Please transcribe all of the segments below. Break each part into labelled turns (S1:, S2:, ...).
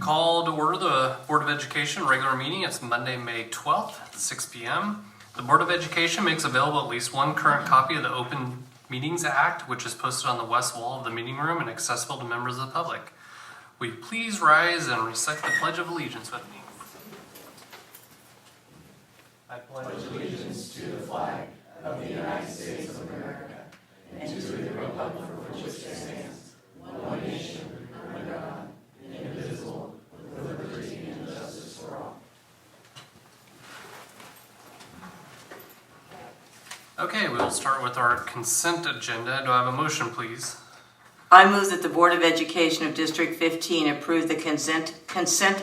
S1: Call to order the Board of Education regular meeting. It's Monday, May 12th at 6 p.m. The Board of Education makes available at least one current copy of the Open Meetings Act, which is posted on the west wall of the meeting room and accessible to members of the public. Will you please rise and recite the Pledge of Allegiance with me? I pledge
S2: allegiance to the flag of the United States of America and to the republic for which it stands, one nation, under God, indivisible, with liberty and justice for all.
S1: Okay, we will start with our consent agenda. Do I have a motion, please?
S3: I move that the Board of Education of District 15 approve the consent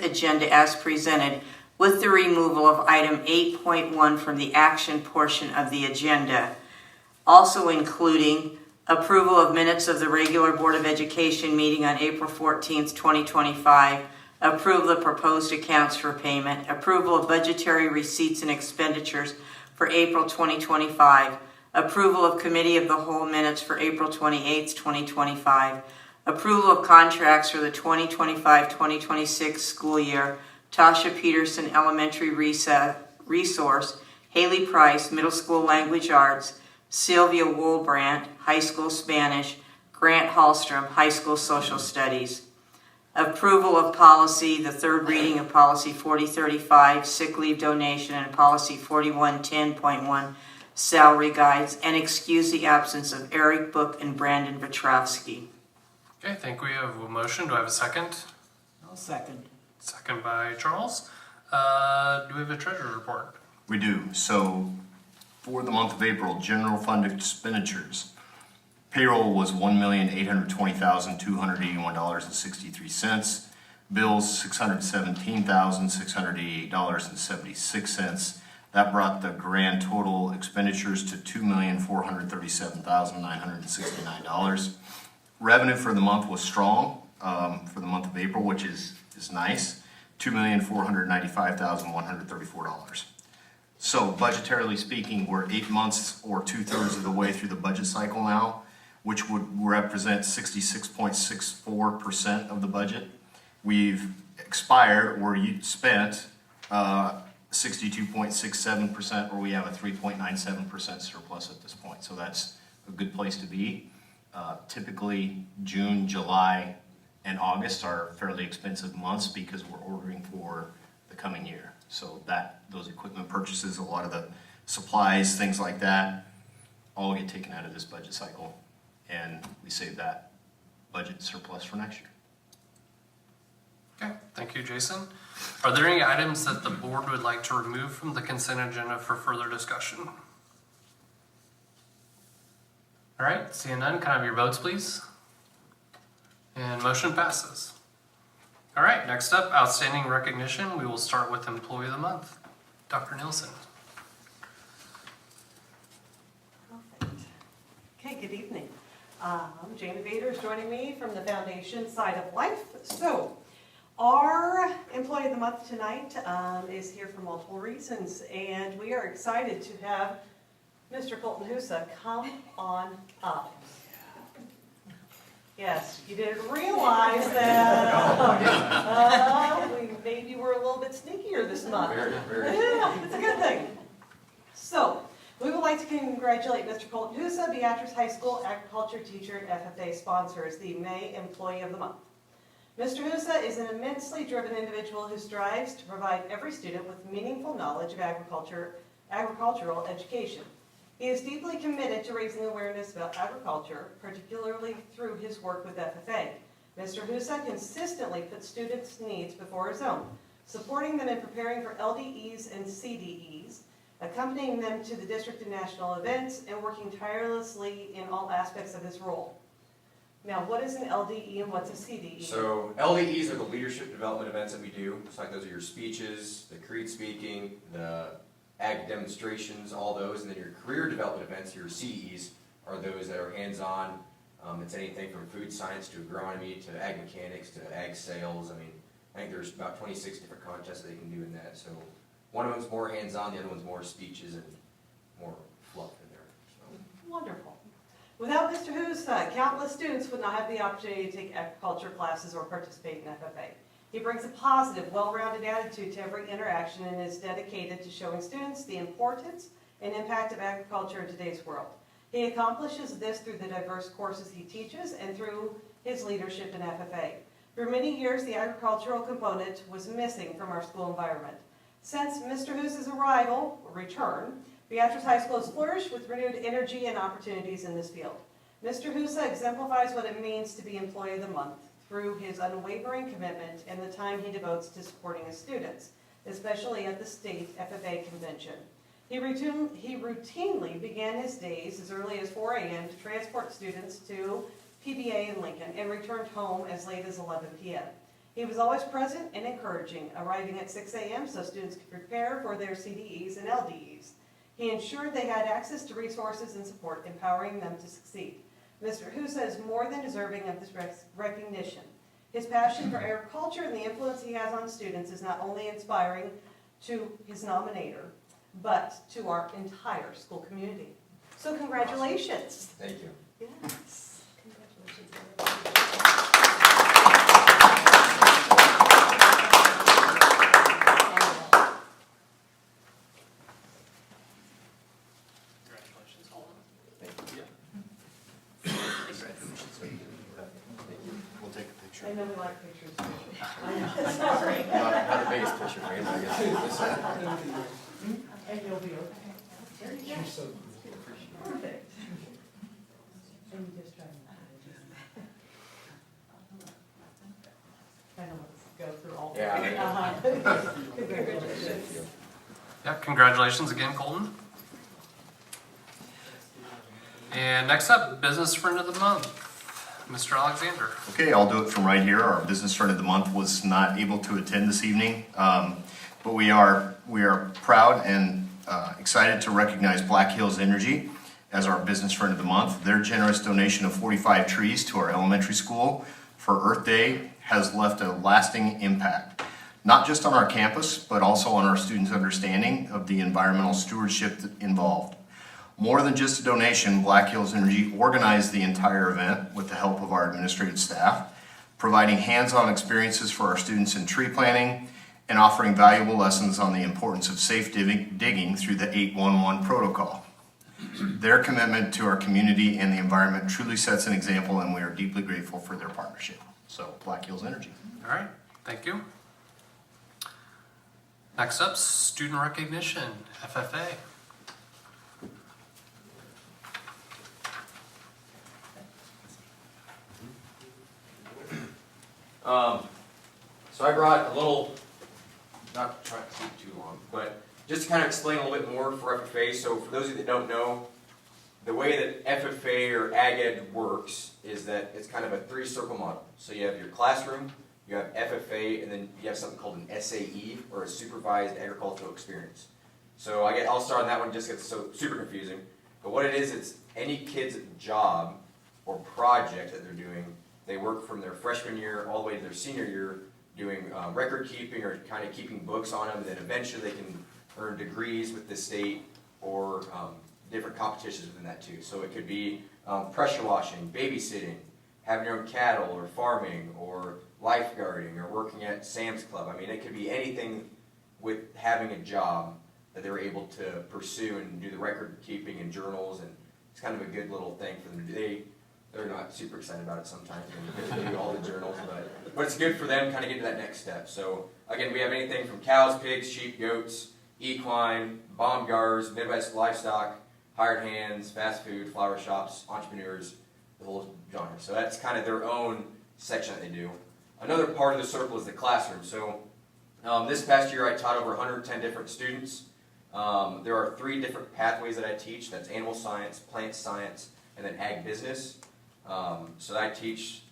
S3: agenda as presented with the removal of item 8.1 from the action portion of the agenda, also including approval of minutes of the regular Board of Education meeting on April 14th, 2025, approval of proposed accounts for payment, approval of budgetary receipts and expenditures for April 2025, approval of Committee of the Whole minutes for April 28th, 2025, approval of contracts for the 2025-2026 school year, Tasha Peterson Elementary Resource, Haley Price Middle School Language Arts, Sylvia Woolbrandt High School Spanish, Grant Hallstrom High School Social Studies. Approval of policy, the third reading of policy 4035, sick leave donation, and policy 4110.1, salary guides, and excuse the absence of Eric Book and Brandon Vetrovsky.
S1: Okay, I think we have a motion. Do I have a second?
S2: I'll second.
S1: Second by Charles. Do we have a treasurer report?
S4: We do. So for the month of April, general fund expenditures. Payroll was $1,820,281.63. Bills $617,688.76. That brought the grand total expenditures to $2,437,969. Revenue for the month was strong for the month of April, which is nice. $2,495,134. So budgetarily speaking, we're 8 months or 2/3 of the way through the budget cycle now, which would represent 66.64% of the budget. We've expired or spent 62.67%, or we have a 3.97% surplus at this point. So that's a good place to be. Typically June, July, and August are fairly expensive months because we're ordering for the coming year. So those equipment purchases, a lot of the supplies, things like that, all get taken out of this budget cycle, and we save that budget surplus for next year.
S1: Okay, thank you, Jason. Are there any items that the board would like to remove from the consent agenda for further discussion? All right, seeing none, can I have your votes, please? And motion passes. All right, next up, outstanding recognition. We will start with Employee of the Month, Dr. Nielsen.
S5: Perfect. Okay, good evening. Jana Bader is joining me from the Foundation Side of Life. So, our Employee of the Month tonight is here for multiple reasons, and we are excited to have Mr. Colton Husa come on up. Yes, you didn't realize that we maybe were a little bit sneakier this month. Yeah, it's a good thing. So, we would like to congratulate Mr. Colton Husa, Beatrice High School agriculture teacher and FFA sponsor, as the May Employee of the Month. Mr. Husa is an immensely driven individual who strives to provide every student with meaningful knowledge of agricultural education. He is deeply committed to raising awareness about agriculture, particularly through his work with FFA. Mr. Husa consistently puts students' needs before his own, supporting them in preparing for LDEs and CDEs, accompanying them to the district and national events, and working tirelessly in all aspects of his role. Now, what is an LDE and what's a CDE?
S6: So LDEs are the leadership development events that we do. It's like those are your speeches, the creed speaking, the ag demonstrations, all those, and then your career development events, your CEs, are those that are hands-on. It's anything from food science to agronomy to ag mechanics to ag sales. I mean, I think there's about 26 different contests that they can do in that. So one of them's more hands-on, the other one's more speeches and more fluff in there. So.
S5: Wonderful. Without Mr. Husa, countless students would not have the opportunity to take agriculture classes or participate in FFA. He brings a positive, well-rounded attitude to every interaction and is dedicated to showing students the importance and impact of agriculture in today's world. He accomplishes this through the diverse courses he teaches and through his leadership in FFA. For many years, the agricultural component was missing from our school environment. Since Mr. Hoose's return, Beatrice High School has flourished with renewed energy and opportunities in this field. Mr. Hoose exemplifies what it means to be Employee of the Month through his unwavering commitment and the time he devotes to supporting his students, especially at the state FFA convention. He routinely began his days as early as 4 a.m. to transport students to PBA in Lincoln and returned home as late as 11 p.m. He was always present and encouraging, arriving at 6 a.m. so students could prepare for their CDEs and LDEs. He ensured they had access to resources and support, empowering them to succeed. Mr. Husa is more than deserving of this recognition. His passion for agriculture and the influence he has on students is not only inspiring to his nominator, but to our entire school community. So congratulations.
S6: Thank you.
S5: Yes. Congratulations.
S1: Congratulations, Holden.
S4: We'll take a picture.
S5: I know we like pictures too. I know. Sorry.
S6: Not the biggest picture frame, I guess.
S5: And you'll be okay. There you go. Perfect. And you just try to kind of let's go through all.
S6: Yeah.
S5: Congratulations.
S1: Yeah, congratulations again, Colton. And next up, Business Friend of the Month, Mr. Alexander.
S4: Okay, I'll do it from right here. Our business friend of the month was not able to attend this evening, but we are proud and excited to recognize Black Hills Energy as our business friend of the month. Their generous donation of 45 trees to our elementary school for Earth Day has left a lasting impact, not just on our campus, but also on our students' understanding of the environmental stewardship involved. More than just a donation, Black Hills Energy organized the entire event with the help of our administrative staff, providing hands-on experiences for our students in tree planting and offering valuable lessons on the importance of safe digging through the 811 protocol. Their commitment to our community and the environment truly sets an example, and we are deeply grateful for their partnership. So, Black Hills Energy.
S1: All right, thank you. Next up, Student Recognition, FFA.
S6: So I brought a little, not trying to keep too long, but just to kind of explain a little bit more for FFA. So for those of you that don't know, the way that FFA or Ag Ed works is that it's kind of a three-circle model. So you have your classroom, you have FFA, and then you have something called an SAE, or a Supervised Agricultural Experience. So I'll start on that one, just gets so super confusing. But what it is, it's any kid's job or project that they're doing. They work from their freshman year all the way to their senior year doing record keeping or kind of keeping books on them, and then eventually they can earn degrees with the state or different competitions within that too. So it could be pressure washing, babysitting, having your own cattle or farming or lifeguarding or working at Sam's Club. I mean, it could be anything with having a job that they were able to pursue and do the record keeping and journals, and it's kind of a good little thing for them to do. They're not super excited about it sometimes when they do all the journals, but it's good for them kind of get to that next step. So again, we have anything from cows, pigs, sheep, goats, equine, bomb-gars, Midwest livestock, hired hands, fast food, flower shops, entrepreneurs, the whole genre. So that's kind of their own section that they do. Another part of the circle is the classroom. So this past year I taught over 110 different students. There are 3 different pathways that I teach. That's animal science, plant science, and then ag business. So I teach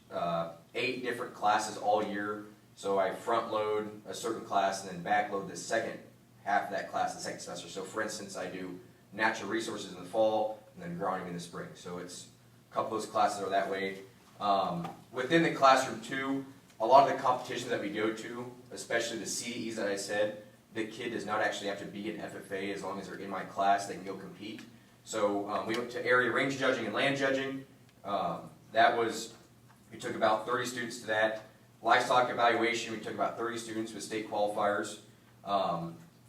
S6: 8 different classes all year. So I front load a certain class and then back load the second half of that class the second semester. So for instance, I do natural resources in the fall and then agronomy in the spring. So it's a couple of those classes are that way. Within the classroom too, a lot of the competitions that we go to, especially the CDEs that I said, the kid does not actually have to be an FFA. As long as they're in my class, they can go compete. So we went to area range judging and land judging. We took about 30 students to that. livestock evaluation, we took about 30 students with state qualifiers.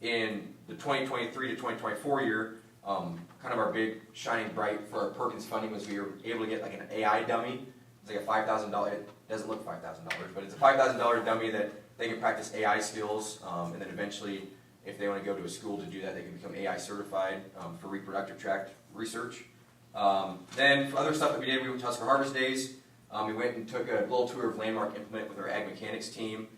S6: In the 2023 to 2024 year, kind of our big shining bright for our Perkins funding was we were able to get like an AI dummy. It's like a $5,000, it doesn't look $5,000, but it's a $5,000 dummy that they can practice AI skills, and then eventually, if they want to go to a school to do that, they can become AI certified for reproductive tract research. Then for other stuff that we did, we went to Husker Harvest Days. We went and took a little tour of Landmark Implement with our ag mechanics team.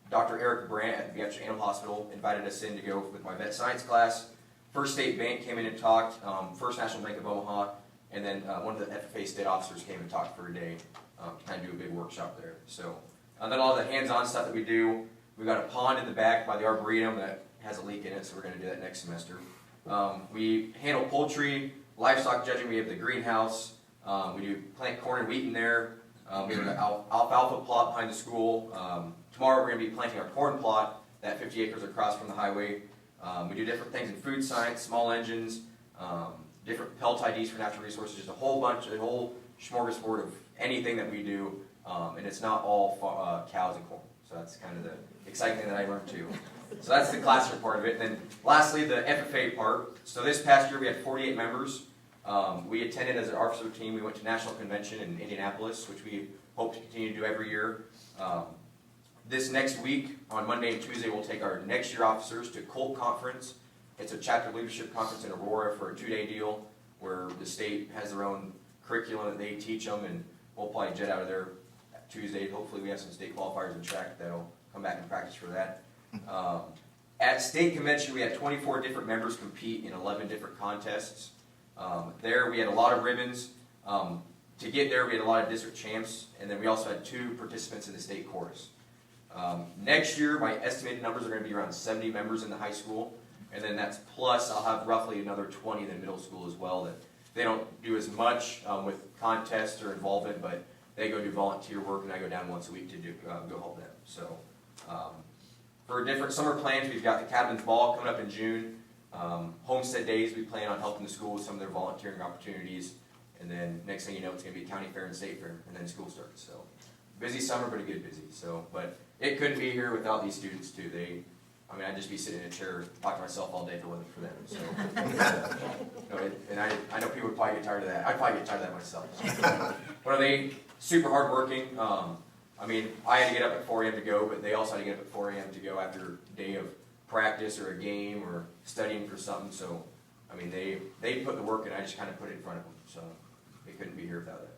S6: Dr. Eric Brandt at the Pediatric Animal Hospital invited us in to go with my vet science class. First State Bank came in and talked, First National Bank of Omaha, and then one of the FFA state officers came and talked for a day to kind of do a big workshop there. So, and then all the hands-on stuff that we do, we've got a pond in the back by the Arboretum that has a leak in it, so we're going to do that next semester. We handle poultry, livestock judging, we have the greenhouse, we do plant corn and wheat in there, we have an alfalfa plot behind the school. Tomorrow we're going to be planting our corn plot, that 50 acres across from the highway. We do different things in food science, small engines, different pelt IDs for natural resources, just a whole smorgasbord of anything that we do, and it's not all cows and corn. So that's kind of the exciting thing that I learned too. So that's the classroom part of it. And then lastly, the FFA part. So this past year we had 48 members. We attended as an officer team. We went to National Convention in Indianapolis, which we hope to continue to do every year. This next week, on Monday and Tuesday, we'll take our next year officers to Colt Conference. It's a chapter leadership conference in Aurora for a 2-day deal where the state has their own curriculum that they teach them, and we'll probably jet out of there Tuesday. Hopefully we have some state qualifiers in track that'll come back and practice for that. At state convention, we had 24 different members compete in 11 different contests. There we had a lot of ribbons. To get there, we had a lot of district champs, and then we also had 2 participants in the state chorus. Next year, my estimated numbers are going to be around 70 members in the high school, and then that's plus I'll have roughly another 20 in the middle school as well. That they don't do as much with contests or involvement, but they go do volunteer work, and I go down once a week to do go help them. So for different summer plans, we've got the Cabins Ball coming up in June. Homestead Days, we plan on helping the school with some of their volunteering opportunities, and then next thing you know, it's going to be county fair and state fair, and then school starts. So busy summer, but a good busy. So, but it couldn't be here without these students too. I'd just be sitting in a chair talking to myself all day if it wasn't for them. So, and I know people would probably get tired of that. I'd probably get tired of that myself. But are they super hardworking? I had to get up at 4 a.m. to go, but they also had to get up at 4 a.m. to go after a day of practice or a game or studying for something. So, they put the work in. I just kind of put it in front of them. So, they couldn't be here without that.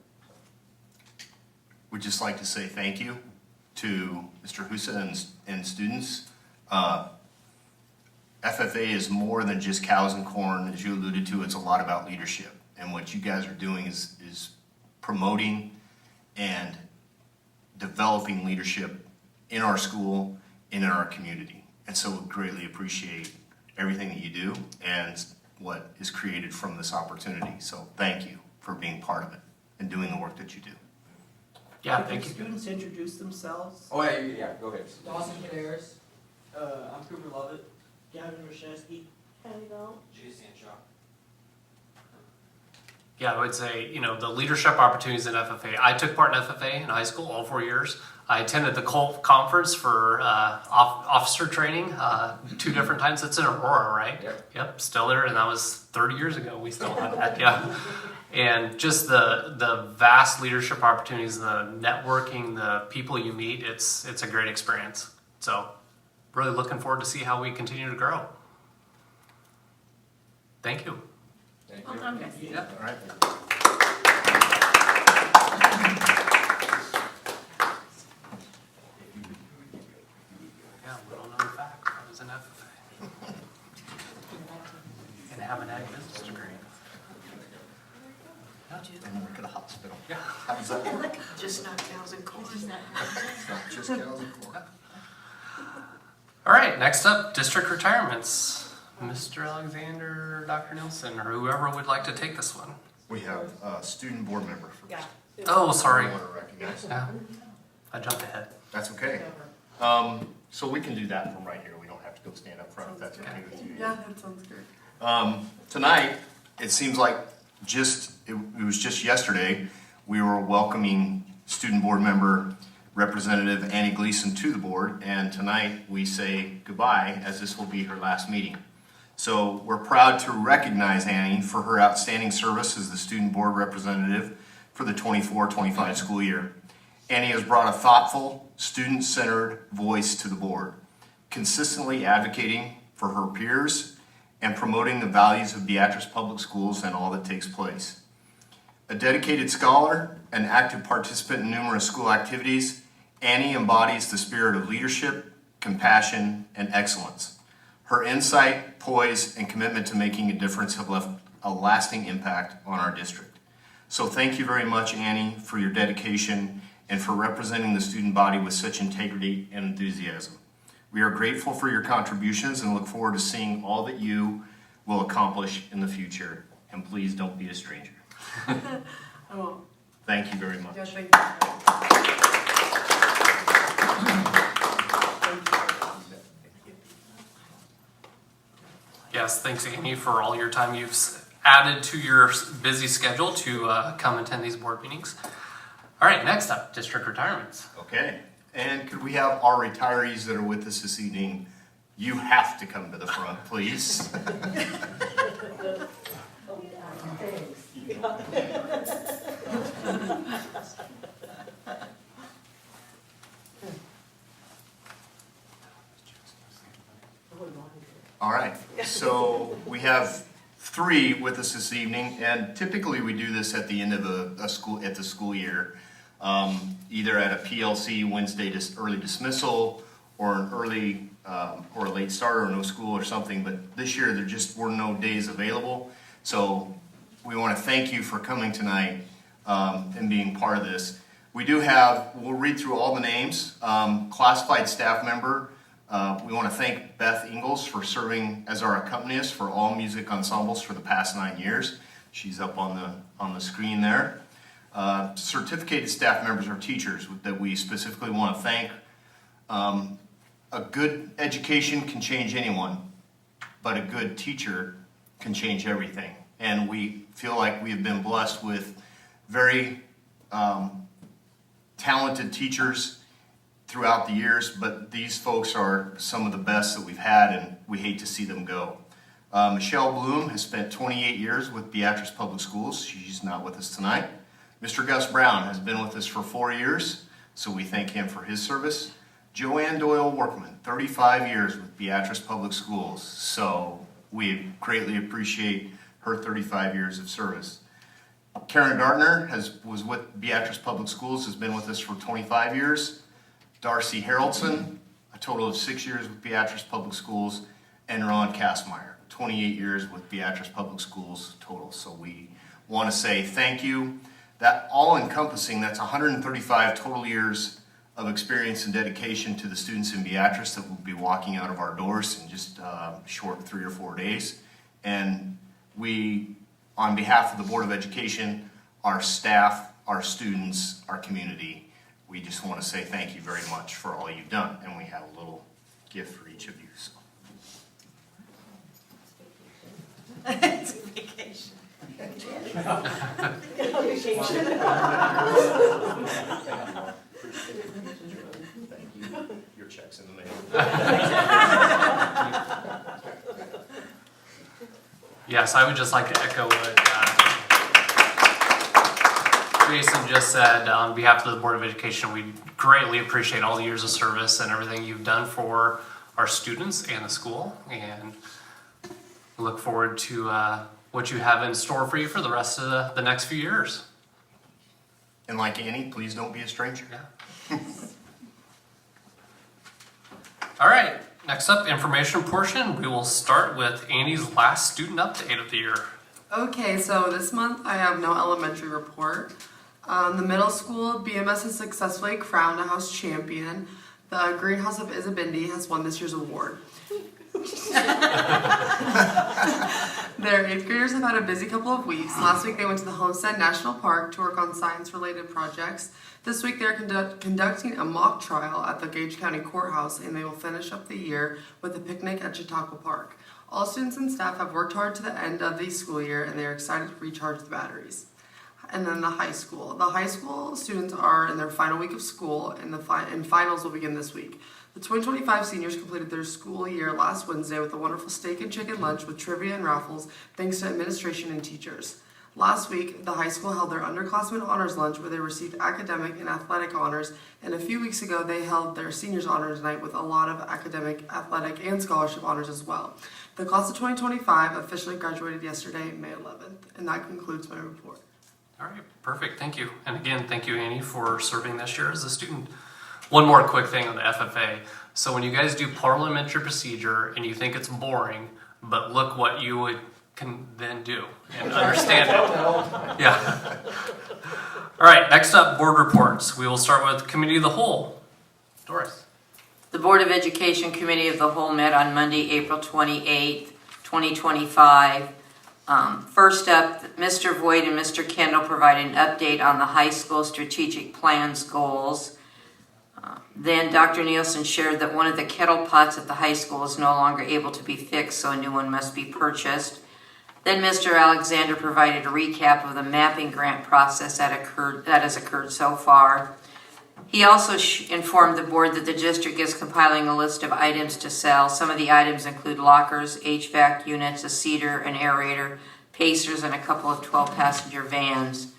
S4: Would just like to say thank you to Mr. Husa and students. FFA is more than just cows and corn. As you alluded to, it's a lot about leadership. And what you guys are doing is promoting and developing leadership in our school and in our community. And so we greatly appreciate everything that you do and what is created from this opportunity. So thank you for being part of it and doing the work that you do.
S1: Yeah, thank you.
S2: Students introduce themselves.
S6: Oh yeah, go ahead.
S7: Dawson Cadares. I'm Cooper Lovett. Gavin Rashevsky.
S6: Jason Shaw.
S1: Yeah, I would say, the leadership opportunities in FFA. I took part in FFA in high school all 4 years. I attended the Colt Conference for officer training 2 different times. It's in Aurora, right? Yep, still there, and that was 30 years ago. We still have that, yeah. And just the vast leadership opportunities, the networking, the people you meet, it's a great experience. So really looking forward to see how we continue to grow. Thank you.
S6: Thank you.
S1: Yeah.
S4: All right.
S1: Yeah, little known fact, I was an FFA. And have an ag business degree.
S4: And work at a hospital.
S1: Yeah.
S4: How's that?
S3: Just not cows and corn.
S4: It's not just cows and corn.
S1: All right, next up, district retirements. Mr. Alexander, Dr. Nielsen, or whoever would like to take this one.
S4: We have a student board member first.
S5: Yeah.
S1: Oh, sorry.
S4: I want to recognize.
S1: Yeah, I jumped ahead.
S4: That's okay. So we can do that from right here. We don't have to go stand up front if that's okay with you.
S3: Yeah, that sounds good.
S4: Tonight, it seems like it was just yesterday, we were welcoming student board member Representative Annie Gleason to the board, and tonight we say goodbye as this will be her last meeting. So we're proud to recognize Annie for her outstanding service as the student board representative for the 24-25 school year. Annie has brought a thoughtful, student-centered voice to the board, consistently advocating for her peers and promoting the values of Beatrice Public Schools and all that takes place. A dedicated scholar, an active participant in numerous school activities, Annie embodies the spirit of leadership, compassion, and excellence. Her insight, poise, and commitment to making a difference have left a lasting impact on our district. So thank you very much, Annie, for your dedication and for representing the student body with such integrity and enthusiasm. We are grateful for your contributions and look forward to seeing all that you will accomplish in the future. And please don't be a stranger.
S2: Oh,
S4: Thank you very much.
S2: yeah, thank you.
S1: Yes, thanks Annie for all your time you've added to your busy schedule to come attend these board meetings. All right, next up, district retirements.
S4: Okay, and could we have our retirees that are with us this evening, you have to come to the front, please. All right, so we have 3 with us this evening, and typically we do this at the end of a school year, either at a PLC Wednesday early dismissal, or an early or a late start, or no school or something. But this year there just were no days available, so we want to thank you for coming tonight and being part of this. We do have, we'll read through all the names. Classified staff member. We want to thank Beth Ingalls for serving as our accompanist for all music ensembles for the past 9 years. She's up on the screen there. Certificated staff members are teachers that we specifically want to thank. A good education can change anyone, but a good teacher can change everything. And we feel like we have been blessed with very talented teachers throughout the years, but these folks are some of the best that we've had, and we hate to see them go. Michelle Bloom has spent 28 years with Beatrice Public Schools. She's not with us tonight. Mr. Gus Brown has been with us for 4 years, so we thank him for his service. Joanne Doyle Workman, 35 years with Beatrice Public Schools, so we greatly appreciate her 35 years of service. Karen Gardner was with Beatrice Public Schools, has been with us for 25 years. Darcy Haroldson, a total of 6 years with Beatrice Public Schools, and Ron Kastmeyer, 28 years with Beatrice Public Schools total. So we want to say thank you. That all-encompassing, that's 135 total years of experience and dedication to the students in Beatrice that will be walking out of our doors in just short 3 or 4 days. And we, on behalf of the Board of Education, our staff, our students, our community, we just want to say thank you very much for all you've done, and we have a little gift for each of you. So.
S5: It's a vacation.
S4: Thank you. Your check's in the mail.
S1: Yes, I would just like to echo what Jason just said. On behalf of the Board of Education, we greatly appreciate all the years of service and everything you've done for our students and the school, and look forward to what you have in store for you for the rest of the next few years.
S4: And like Annie, please don't be a stranger.
S1: Yeah. All right, next up, information portion. We will start with Annie's last student update of the year.
S2: Okay, so this month I have no elementary report. The middle school, BMS has successfully crowned a house champion. The Greenhouse of Isabindi has won this year's award. Their 8th graders have had a busy couple of weeks. Last week they went to the Homestead National Park to work on science-related projects. This week they're conducting a mock trial at the Gage County Courthouse, and they will finish up the year with a picnic at Chautauqua Park. All students and staff have worked hard to the end of the school year, and they are excited to recharge the batteries.
S8: and then the high school. The high school students are in their final week of school, and and finals will begin this week. The 2025 seniors completed their school year last Wednesday with a wonderful steak and chicken lunch with trivia and raffles, thanks to administration and teachers. Last week, the high school held their underclassmen honors lunch where they received academic and athletic honors, and a few weeks ago they held their seniors honors night with a lot of academic, athletic, and scholarship honors as well. The class of 2025 officially graduated yesterday, May 11th, and that concludes my report.
S1: All right, perfect, thank you. And again, thank you, Annie, for serving this year as a student. One more quick thing on the FFA. So when you guys do parliamentary procedure and you think it's boring, but look what you can then do and understand it. Yeah. All right, next up, board reports. We will start with Committee of the Whole. Doris.
S3: The Board of Education Committee of the Whole met on Monday, April 28th, 2025. First up, Mr. Voigt and Mr. Kendall provided an update on the high school strategic plans goals. Then Dr. Nielsen shared that one of the kettle pots at the high school is no longer able to be fixed, so a new one must be purchased. Then Mr. Alexander provided a recap of the mapping grant process that has occurred so far. He also informed the board that the district is compiling a list of items to sell. Some of the items include lockers, HVAC units, a seeder, an aerator, pacers, and a couple of 12-passenger vans.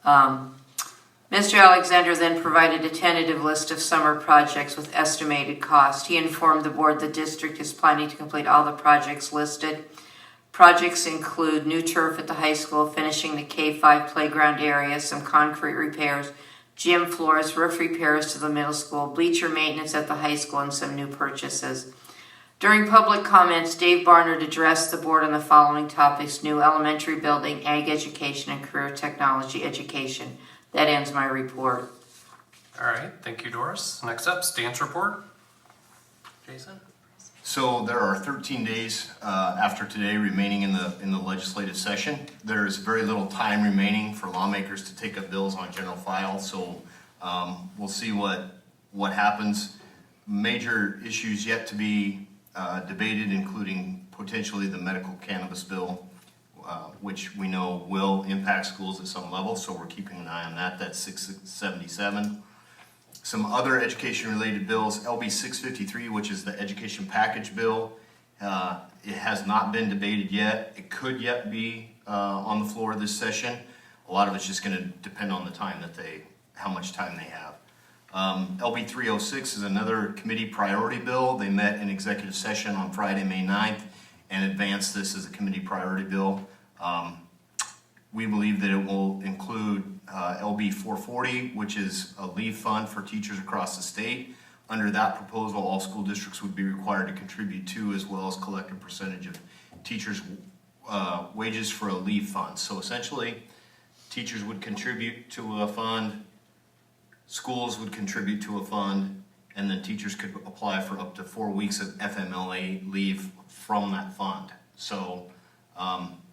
S3: Mr. Alexander then provided a tentative list of summer projects with estimated cost. He informed the board the district is planning to complete all the projects listed. Projects include new turf at the high school, finishing the K-5 playground area, some concrete repairs, gym floors, roof repairs to the middle school, bleacher maintenance at the high school, and some new purchases. During public comments, Dave Barnard addressed the board on the following topics: new elementary building, ag education, and career technology education. That ends my report.
S1: All right, thank you, Doris. Next up, stance report. Jason?
S4: So there are 13 days after today remaining in the legislative session. There is very little time remaining for lawmakers to take up bills on general file, so we'll see what happens. Major issues yet to be debated, including potentially the medical cannabis bill, which we know will impact schools at some level, so we're keeping an eye on that. That's 677. Some other education-related bills, LB 653, which is the education package bill. It has not been debated yet. It could yet be on the floor this session. A lot of it's just going to depend on the time how much time they have. LB 306 is another committee priority bill. They met in executive session on Friday, May 9th, and advanced this as a committee priority bill. We believe that it will include LB 440, which is a leave fund for teachers across the state. Under that proposal, all school districts would be required to contribute to, as well as collect a percentage of teachers' wages for a leave fund. So essentially, teachers would contribute to a fund, schools would contribute to a fund, and then teachers could apply for up to 4 weeks of FMLA leave from that fund. So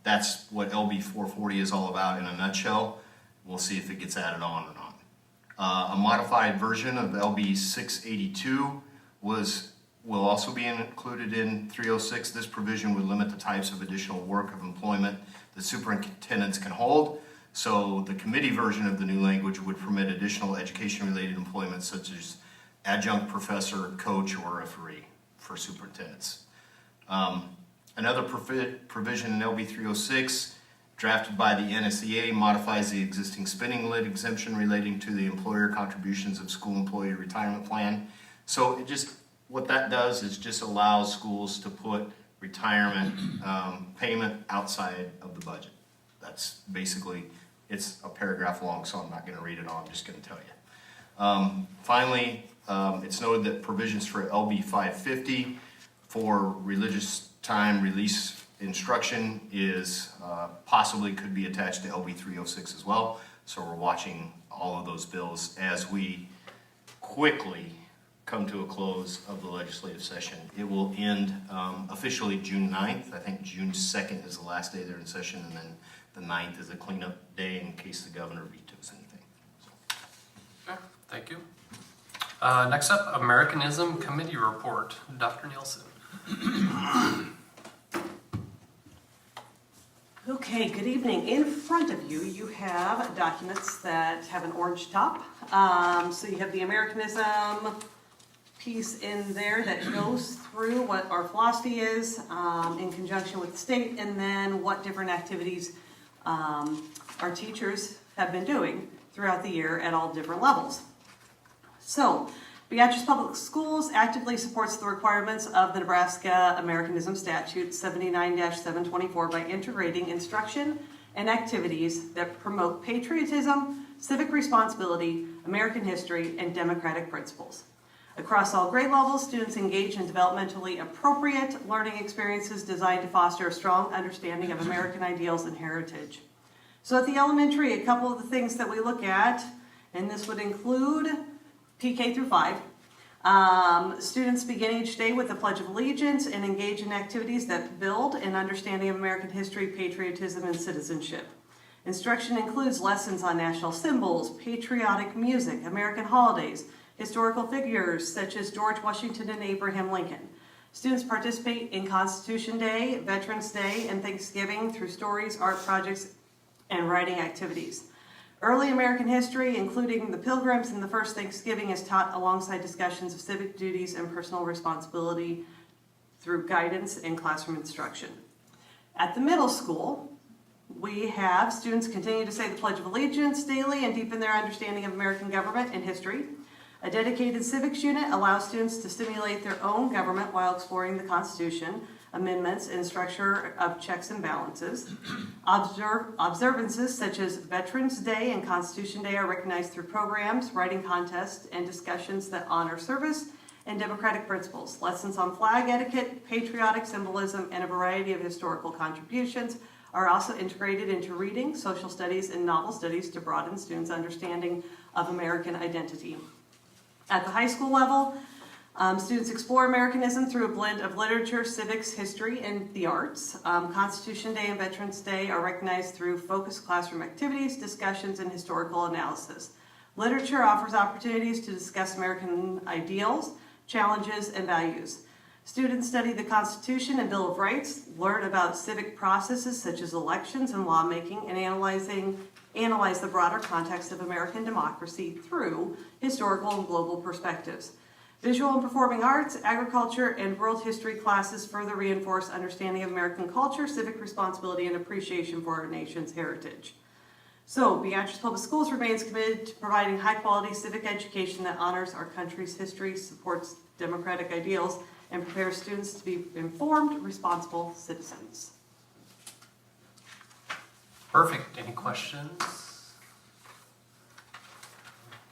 S4: that's what LB 440 is all about in a nutshell. We'll see if it gets added on or not. A modified version of LB 682 will also be included in 306. This provision would limit the types of additional work of employment that superintendents can hold. So the committee version of the new language would permit additional education-related employment such as adjunct professor, coach, or referee for superintendents. Another provision in LB 306, drafted by the NSEA, modifies the existing spending limit exemption relating to the employer contributions of school employee retirement plan. So what that does is just allows schools to put retirement payment outside of the budget. That's basically, it's a paragraph long, so I'm not going to read it all, I'm just going to tell you. Finally, it's noted that provisions for LB 550 for religious time release instruction is possibly could be attached to LB 306 as well. So we're watching all of those bills as we quickly come to a close of the legislative session. It will end officially June 9th. I think June 2nd is the last day they're in session, and then the 9th is a cleanup day in case the governor vetoes anything. So.
S1: Okay, thank you. Next up, Americanism Committee Report. Dr. Nielsen.
S5: Okay, good evening. In front of you, you have documents that have an orange top. So you have the Americanism piece in there that goes through what our philosophy is in conjunction with the state, and then what different activities our teachers have been doing throughout the year at all different levels. So, Beatrice Public Schools actively supports the requirements of the Nebraska Americanism Statute 79-724 by integrating instruction and activities that promote patriotism, civic responsibility, American history, and democratic principles. Across all grade levels, students engage in developmentally appropriate learning experiences designed to foster a strong understanding of American ideals and heritage. So at the elementary, a couple of the things that we look at, and this would include PK through 5. Students begin each day with the Pledge of Allegiance and engage in activities that build an understanding of American history, patriotism, and citizenship. Instruction includes lessons on national symbols, patriotic music, American holidays, historical figures such as George Washington and Abraham Lincoln. Students participate in Constitution Day, Veterans Day, and Thanksgiving through stories, art projects, and writing activities. Early American history, including the Pilgrims and the first Thanksgiving, is taught alongside discussions of civic duties and personal responsibility through guidance and classroom instruction. At the middle school, we have students continue to say the Pledge of Allegiance daily and deepen their understanding of American government and history. A dedicated civics unit allows students to stimulate their own government while exploring the Constitution, amendments, and structure of checks and balances. Observances such as Veterans Day and Constitution Day are recognized through programs, writing contests, and discussions that honor service and democratic principles. Lessons on flag etiquette, patriotic symbolism, and a variety of historical contributions are also integrated into reading, social studies, and novel studies to broaden students' understanding of American identity. At the high school level, students explore Americanism through a blend of literature, civics, history, and the arts. Constitution Day and Veterans Day are recognized through focused classroom activities, discussions, and historical analysis. Literature offers opportunities to discuss American ideals, challenges, and values. Students study the Constitution and Bill of Rights, learn about civic processes such as elections and lawmaking, and analyze the broader context of American democracy through historical and global perspectives. Visual and performing arts, agriculture, and world history classes further reinforce understanding of American culture, civic responsibility, and appreciation for our nation's heritage. So, Beatrice Public Schools remains committed to providing high-quality civic education that honors our country's history, supports democratic ideals, and prepares students to be informed, responsible citizens.
S1: Perfect. Any questions?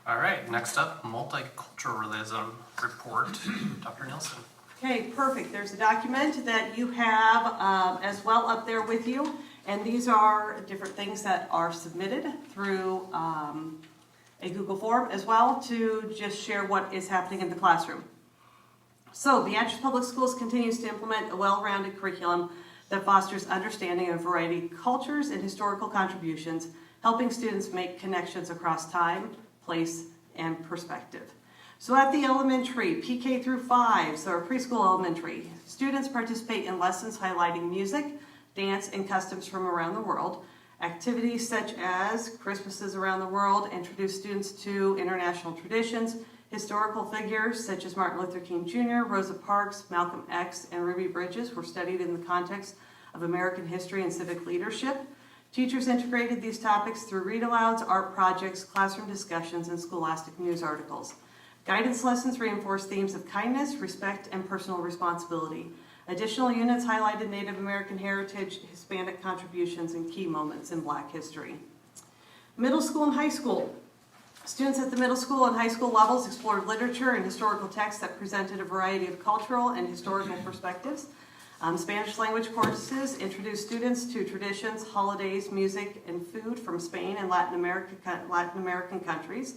S1: All right, next up, multiculturalism report. Dr. Nielsen.
S5: Okay, perfect. There's a document that you have as well up there with you, and these are different things that are submitted through a Google form as well to just share what is happening in the classroom. So, Beatrice Public Schools continues to implement a well-rounded curriculum that fosters understanding of a variety of cultures and historical contributions, helping students make connections across time, place, and perspective. So at the elementary, PK through 5, so our preschool elementary, students participate in lessons highlighting music, dance, and customs from around the world. Activities such as Christmases around the world introduce students to international traditions. Historical figures such as Martin Luther King Jr., Rosa Parks, Malcolm X, and Ruby Bridges were studied in the context of American history and civic leadership. Teachers integrated these topics through read-alouds, art projects, classroom discussions, and scholastic news articles. Guidance lessons reinforced themes of kindness, respect, and personal responsibility. Additional units highlighted Native American heritage, Hispanic contributions, and key moments in Black history. Middle school and high school. Students at the middle school and high school levels explored literature and historical texts that presented a variety of cultural and historical perspectives. Spanish language courses introduced students to traditions, holidays, music, and food from Spain and Latin American countries.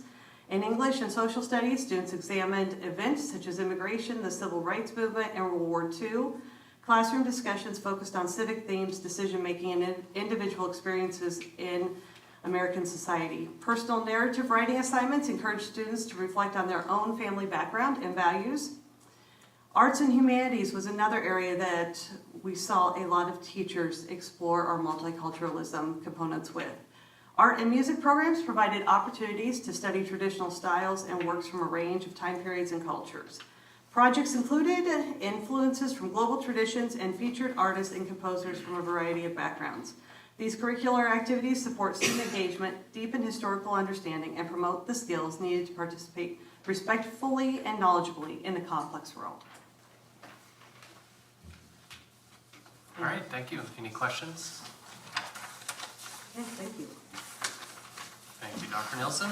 S5: In English and social studies, students examined events such as immigration, the civil rights movement, and World War II. Classroom discussions focused on civic themes, decision-making, and individual experiences in American society. Personal narrative writing assignments encouraged students to reflect on their own family background and values.
S2: Arts and humanities was another area that we saw a lot of teachers explore our multiculturalism components with. Art and music programs provided opportunities to study traditional styles and works from a range of time periods and cultures. Projects included influences from global traditions and featured artists and composers from a variety of backgrounds. These curricular activities support student engagement, deepen historical understanding, and promote the skills needed to participate respectfully and knowledgeably in the complex world.
S1: All right, thank you. Any questions?
S2: Okay, thank you.
S1: Thank you, Dr. Nielsen.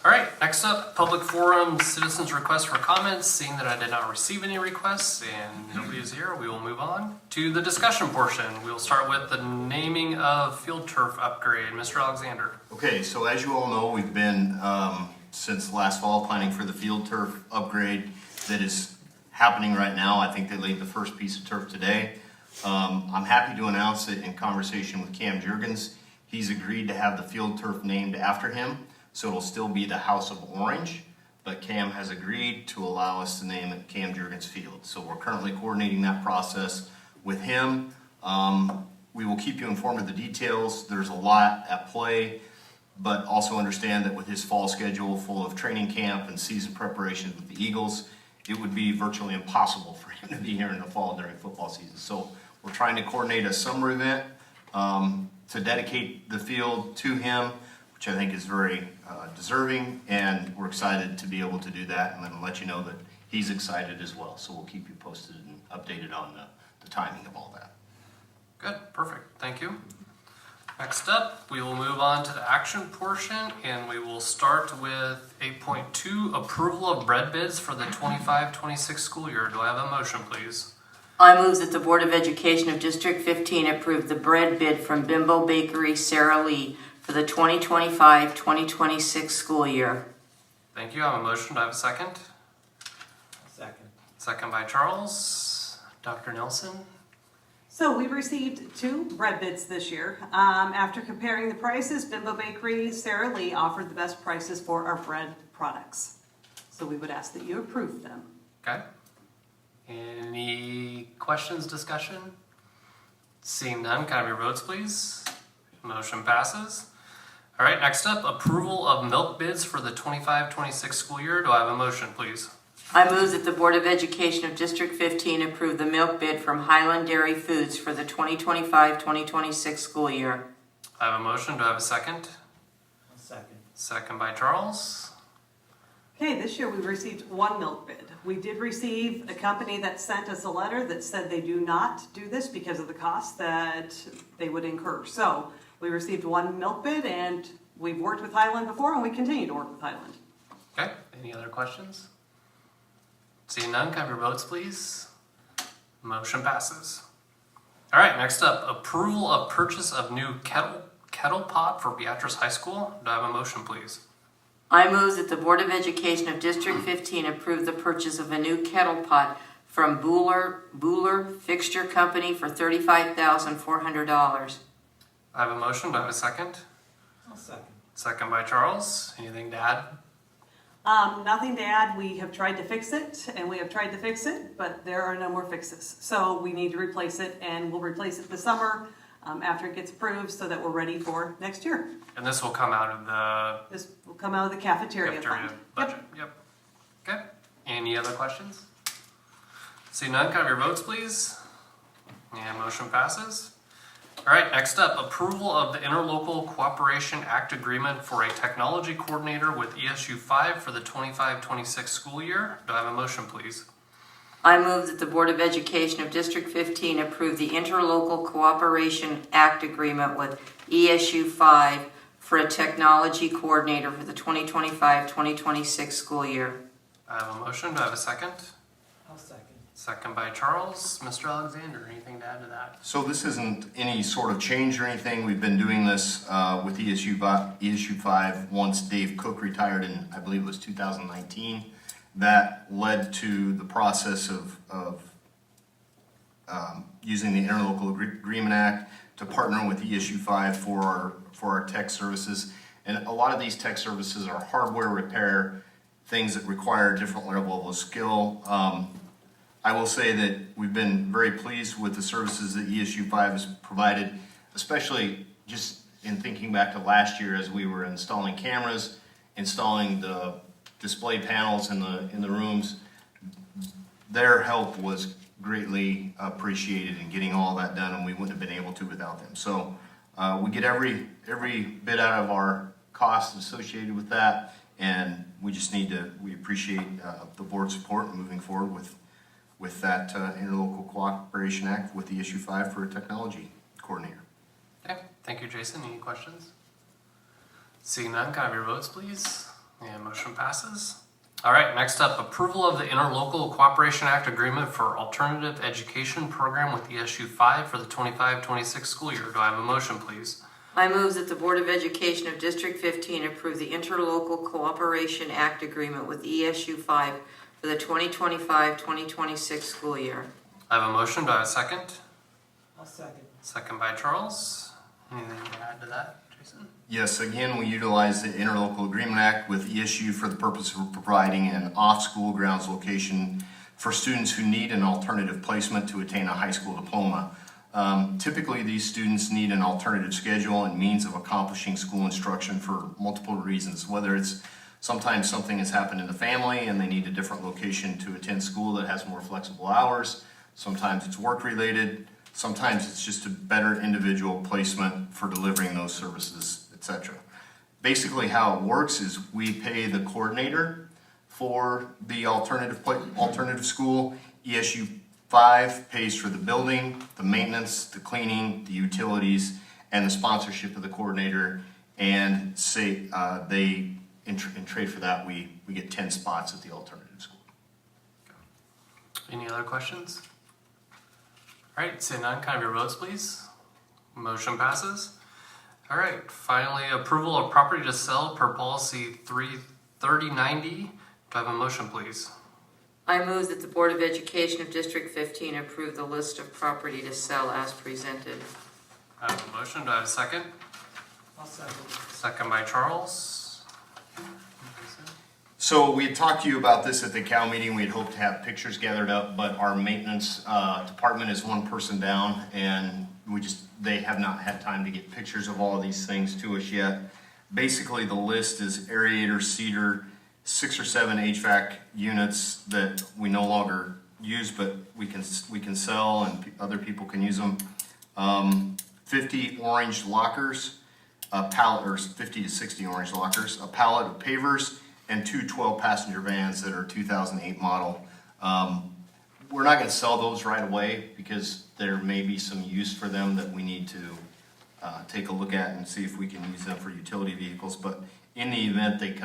S1: All right, next up, public forum, citizens' requests for comments. Seeing that I did not receive any requests and nobody is here, we will move on to the discussion portion. We will start with the naming of field turf upgrade. Mr. Alexander.
S4: Okay, so as you all know, we've been, since last fall, planning for the field turf upgrade that is happening right now. I think they laid the first piece of turf today. I'm happy to announce that in conversation with Cam Jurgens, he's agreed to have the field turf named after him. So it'll still be the House of Orange, but Cam has agreed to allow us to name it Cam Jurgens Field. So we're currently coordinating that process with him. We will keep you informed of the details. There's a lot at play, but also understand that with his fall schedule full of training camp and season preparations with the Eagles, it would be virtually impossible for him to be here in the fall during football season. So we're trying to coordinate a summer event to dedicate the field to him, which I think is very deserving, and we're excited to be able to do that, and then let you know that he's excited as well. So we'll keep you posted and updated on the timing of all that.
S1: Good, perfect, thank you. Next up, we will move on to the action portion, and we will start with 8.2, approval of bread bids for the 25-26 school year. Do I have a motion, please?
S3: I move that the Board of Education of District 15 approve the bread bid from Bimbo Bakery Sara Lee for the 2025-2026 school year.
S1: Thank you, I have a motion. Do I have a second?
S7: Second.
S1: Second by Charles. Dr. Nelson?
S2: So we received 2 bread bids this year. After comparing the prices, Bimbo Bakery Sara Lee offered the best prices for our bread products. So we would ask that you approve them.
S1: Okay. Any questions, discussion? Seeing none, can I have your votes, please? Motion passes. All right, next up, approval of milk bids for the 25-26 school year. Do I have a motion, please?
S3: I move that the Board of Education of District 15 approve the milk bid from Highland Dairy Foods for the 2025-2026 school year.
S1: I have a motion. Do I have a second?
S7: Second.
S1: Second by Charles.
S2: Okay, this year we received 1 milk bid. We did receive a company that sent us a letter that said they do not do this because of the cost that they would incur. So we received 1 milk bid, and we've worked with Highland before, and we continue to work with Highland.
S1: Okay, any other questions? Seeing none, can I have your votes, please? Motion passes. All right, next up, approval of purchase of new kettle pot for Beatrice High School. Do I have a motion, please?
S3: I move that the Board of Education of District 15 approve the purchase of a new kettle pot from Buhler Fixture Company for $35,400.
S1: I have a motion. Do I have a second?
S7: I'll second.
S1: Second by Charles. Anything to add?
S2: Nothing to add. We have tried to fix it, and we have tried to fix it, but there are no more fixes. So we need to replace it, and we'll replace it this summer after it gets approved so that we're ready for next year.
S1: And this will come out of the
S2: This will come out of the cafeteria fund.
S1: budget. Yep. Okay. Any other questions? See none, can I have your votes, please? And motion passes. All right, next up, approval of the Interlocal Cooperation Act Agreement for a technology coordinator with ESU 5 for the 25-26 school year. Do I have a motion, please?
S3: I move that the Board of Education of District 15 approve the Interlocal Cooperation Act Agreement with ESU 5 for a technology coordinator for the 2025-2026 school year.
S1: I have a motion. Do I have a second?
S7: I'll second.
S1: Second by Charles. Mr. Alexander, anything to add to that?
S4: So this isn't any sort of change or anything. We've been doing this with ESU 5 once Dave Cook retired in, I believe it was 2019. That led to the process of using the Interlocal Agreement Act to partner with ESU 5 for our tech services. And a lot of these tech services are hardware repair, things that require a different level of skill. I will say that we've been very pleased with the services that ESU 5 has provided, especially just in thinking back to last year as we were installing cameras, installing the display panels in the rooms. Their help was greatly appreciated in getting all that done, and we wouldn't have been able to without them. So we get every bit out of our costs associated with that, and we just need to, we appreciate the board's support in moving forward with that Interlocal Cooperation Act with the ESU 5 for a technology coordinator.
S1: Okay, thank you, Jason. Any questions? Seeing none, can I have your votes, please? And motion passes. All right, next up, approval of the Interlocal Cooperation Act agreement for alternative education program with ESU 5 for the 25-26 school year. Do I have a motion, please?
S3: I move that the Board of Education of District 15 approve the Interlocal Cooperation Act agreement with ESU 5 for the 2025-2026 school year.
S1: I have a motion. Do I have a second?
S7: I'll second.
S1: Second by Charles. Anything to add to that, Jason?
S4: Yes, again, we utilize the Interlocal Agreement Act with ESU for the purpose of providing an off-school grounds location for students who need an alternative placement to attain a high school diploma. Typically, these students need an alternative schedule and means of accomplishing school instruction for multiple reasons, whether it's sometimes something has happened in the family and they need a different location to attend school that has more flexible hours. Sometimes it's work-related. Sometimes it's just a better individual placement for delivering those services, etc. Basically, how it works is we pay the coordinator for the alternative school. ESU 5 pays for the building, the maintenance, the cleaning, the utilities, and the sponsorship of the coordinator. And say they in trade for that, we get 10 spots at the alternative school.
S1: Any other questions? All right, seeing none, can I have your votes, please? Motion passes. All right, finally, approval of property to sell per policy 33090. Do I have a motion, please?
S3: I move that the Board of Education of District 15 approve the list of property to sell as presented.
S1: I have a motion. Do I have a second?
S7: I'll second.
S1: Second by Charles.
S4: So we had talked to you about this at the Cal meeting. We had hoped to have pictures gathered up, but our maintenance department is one person down, and they have not had time to get pictures of all of these things to us yet. Basically, the list is aerator, seeder, 6 or 7 HVAC units that we no longer use, but we can sell and other people can use them. 50 orange lockers, a pallet, or 50 to 60 orange lockers, a pallet of pavers, and 2 12-passenger vans that are 2008 model. We're not going to sell those right away because there may be some use for them that we need to take a look at and see if we can use them for utility vehicles. But in the event it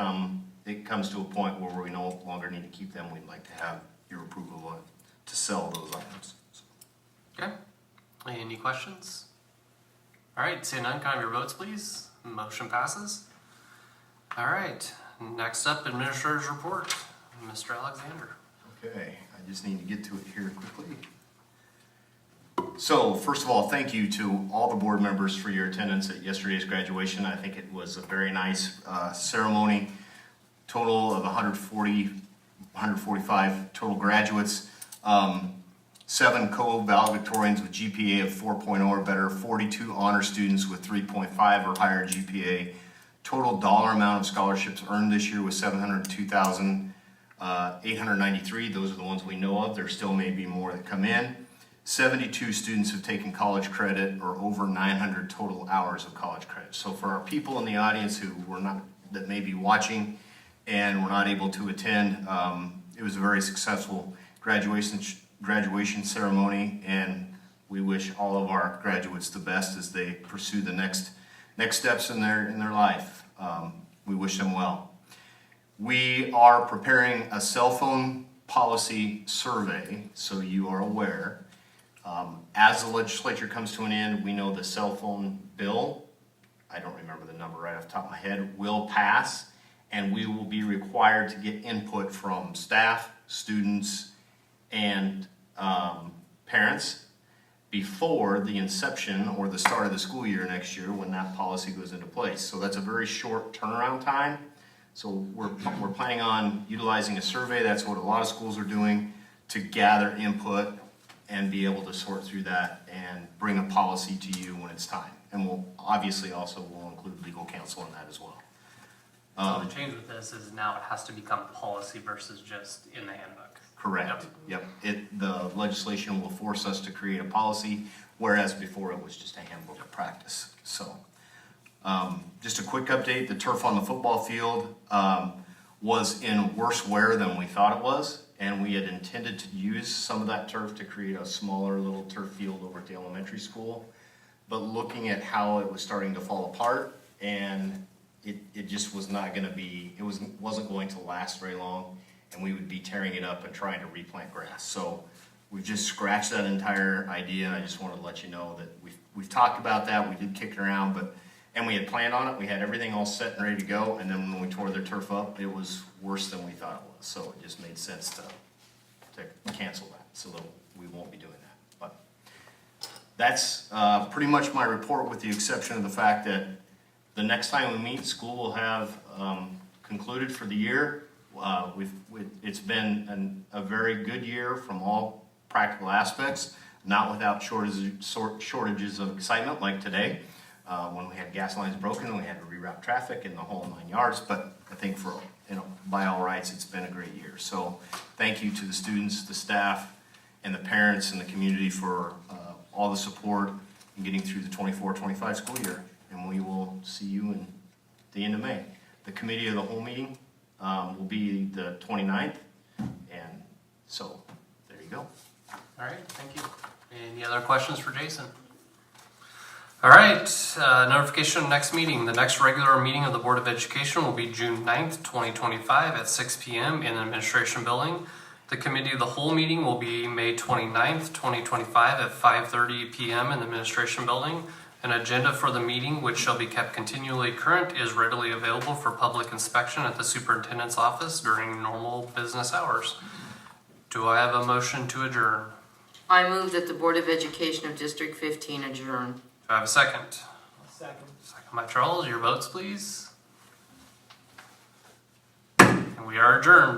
S4: comes to a point where we no longer need to keep them, we'd like to have your approval to sell those items.
S1: Okay. Any questions? All right, seeing none, can I have your votes, please? Motion passes. All right, next up, Administrator's Report. Mr. Alexander.
S4: Okay, I just need to get to it here quickly. So, first of all, thank you to all the board members for your attendance at yesterday's graduation. I think it was a very nice ceremony. Total of 145 total graduates. 7 co-valedictorians with GPA of 4.0 or better, 42 honor students with 3.5 or higher GPA. Total dollar amount of scholarships earned this year was $702,893. Those are the ones we know of. There still may be more that come in. 72 students have taken college credit, or over 900 total hours of college credit. So for our people in the audience that may be watching and were not able to attend, it was a very successful graduation ceremony, and we wish all of our graduates the best as they pursue the next steps in their life. We wish them well. We are preparing a cell phone policy survey, so you are aware. As the legislature comes to an end, we know the cell phone bill, I don't remember the number right off the top of my head, will pass, and we will be required to get input from staff, students, and parents before the inception or the start of the school year next year when that policy goes into place. So that's a very short turnaround time. So we're planning on utilizing a survey. That's what a lot of schools are doing to gather input and be able to sort through that and bring a policy to you when it's time. And we'll obviously also will include legal counsel in that as well.
S1: So the change with this is now it has to become policy versus just in the handbook.
S4: Correct. Yep. The legislation will force us to create a policy, whereas before it was just a handbook of practice. So, just a quick update, the turf on the football field, was in worse wear than we thought it was. And we had intended to use some of that turf to create a smaller little turf field over at the elementary school. But looking at how it was starting to fall apart, and it just was not gonna be, wasn't going to last very long, and we would be tearing it up and trying to replant grass. So we've just scratched that entire idea, and I just wanted to let you know that we've talked about that, we did kick it around, and we had planned on it, we had everything all set and ready to go, and then when we tore the turf up, it was worse than we thought it was. So it just made sense to cancel that, so that we won't be doing that. But that's pretty much my report, with the exception of the fact that the next time we meet, school will have concluded for the year. It's been a very good year from all practical aspects, not without shortages of excitement like today, when we had gas lines broken and we had to reroute traffic in the whole 9 yards. But I think by all rights, it's been a great year. So thank you to the students, the staff, and the parents and the community for all the support in getting through the 24-25 school year. And we will see you in the end of May. The committee of the whole meeting will be the 29th, and so there you go.
S1: All right, thank you. Any other questions for Jason? All right, notification of next meeting. The next regular meeting of the Board of Education will be June 9th, 2025 at 6 p.m. in the Administration Building. The Committee of the Whole meeting will be May 29th, 2025 at 5:30 p.m. in the Administration Building. An agenda for the meeting, which shall be kept continually current, is readily available for public inspection at the Superintendent's office during normal business hours. Do I have a motion to adjourn?
S3: I move that the Board of Education of District 15 adjourn.
S1: Do I have a second?
S7: Second.
S1: Second by Charles. Your votes, please. And we are adjourned.